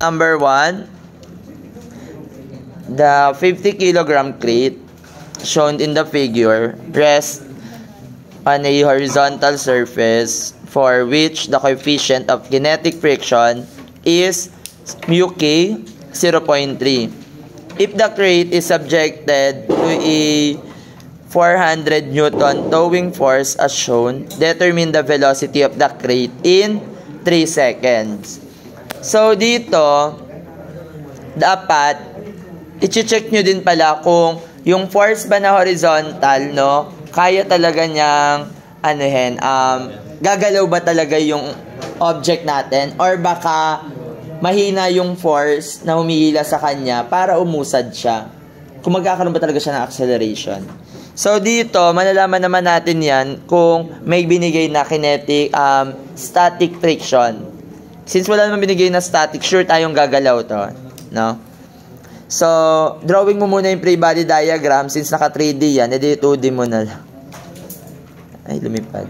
Number 1, the 50 kilogram crate shown in the figure rests on a horizontal surface for which the coefficient of kinetic friction is mu k 0.3. If the crate is subjected to a 400 Newton towing force as shown, determine the velocity of the crate in 3 seconds. So, dito, dapat, i-check nyo din pala kung yung force ba na horizontal, no, kaya talaga niyang, gagalaw ba talaga yung object natin, or baka mahina yung force na humihila sa kanya para umusad siya. Kung magkakaroon ba talaga siya ng acceleration. So, dito, malalaman naman natin yan kung may binigay na kinetic, static friction. Since wala naman binigay na static, sure tayong gagalaw to. No? So, drawing mo muna yung free body diagram. Since naka 3D yan, edi 2D mo na lang. Ay, lumipad.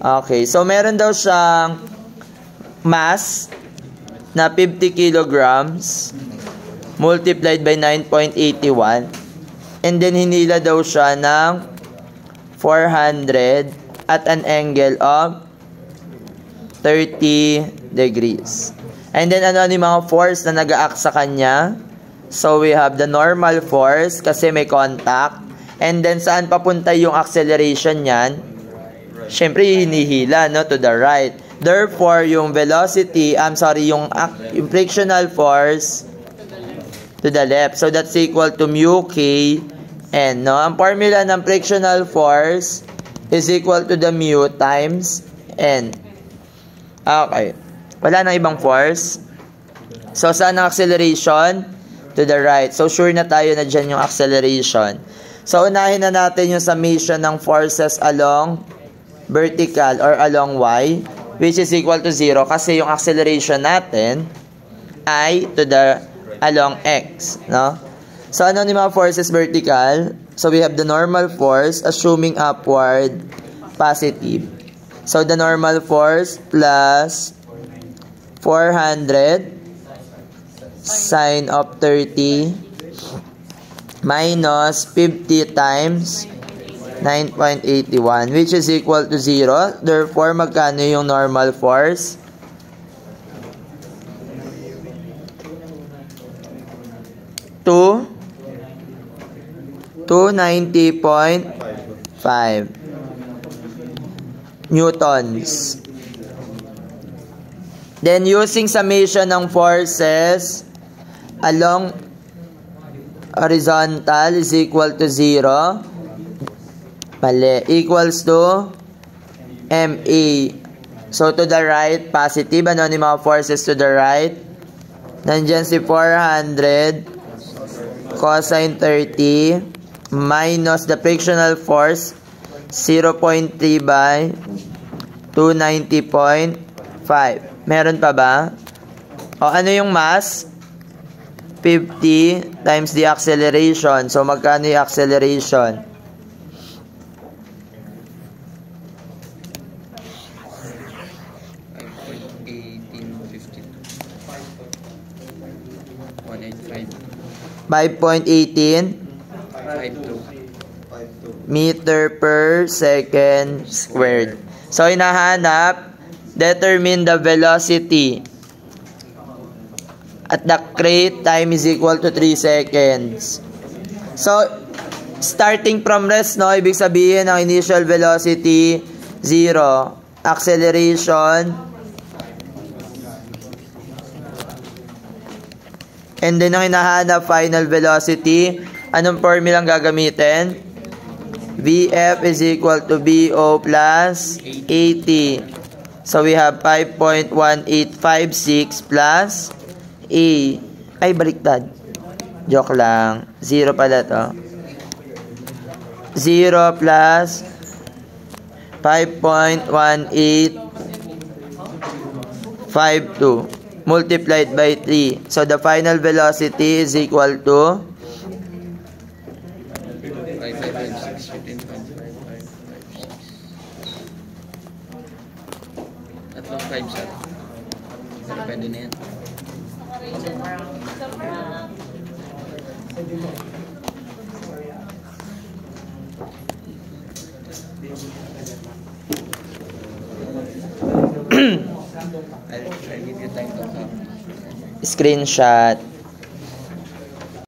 Okay, so meron daw siyang mass na 50 kilograms multiplied by 9.81. And then, hinila daw siya ng 400 at an angle of 30 degrees. And then, ano yung mga force na nag-a-act sa kanya? So, we have the normal force kasi may contact. And then, saan papunta yung acceleration niyan? Siyempre, hinihila, no? To the right. Therefore, yung velocity, yung frictional force to the left. So, that's equal to mu k n, no? Ang formula ng frictional force is equal to the mu times n. Okay. Wala nang ibang force. So, saan ang acceleration? To the right. So, sure na tayo na dyan yung acceleration. So, unahin na natin yung summation ng forces along vertical or along y, which is equal to 0 kasi yung acceleration natin ay to the along x, no? So, ano yung mga forces vertical? So, we have the normal force assuming upward positive. So, the normal force plus 400 sine of 30 minus 50 times 9.81 which is equal to 0. Therefore, magkano yung normal force? To 290.5 newtons. Then, using summation ng forces along horizontal is equal to 0. Mali. Equals to MA. So, to the right, positive. Ano yung mga forces to the right? Nandyan si 400 cosine 30 minus the frictional force 0.3 by 290.5. Meron pa ba? O ano yung mass? 50 times the acceleration. So magkano yung acceleration? meter per second squared. So, hinahanap, determine the velocity at the crate time is equal to 3 seconds. So, starting from rest, no, ibig sabihin, ang initial velocity, 0. Acceleration, and then, ang hinahanap, final velocity. Anong formula ang gagamitin? Vf is equal to Bo plus 80. So, we have 5.1856 plus A. Ay, baliktad. Joke lang. 0 pala to. 0 plus 5.1852 multiplied by 3. So, the final velocity is equal to 5.6. Pwede na yan. I'll give you time to come. Screenshot.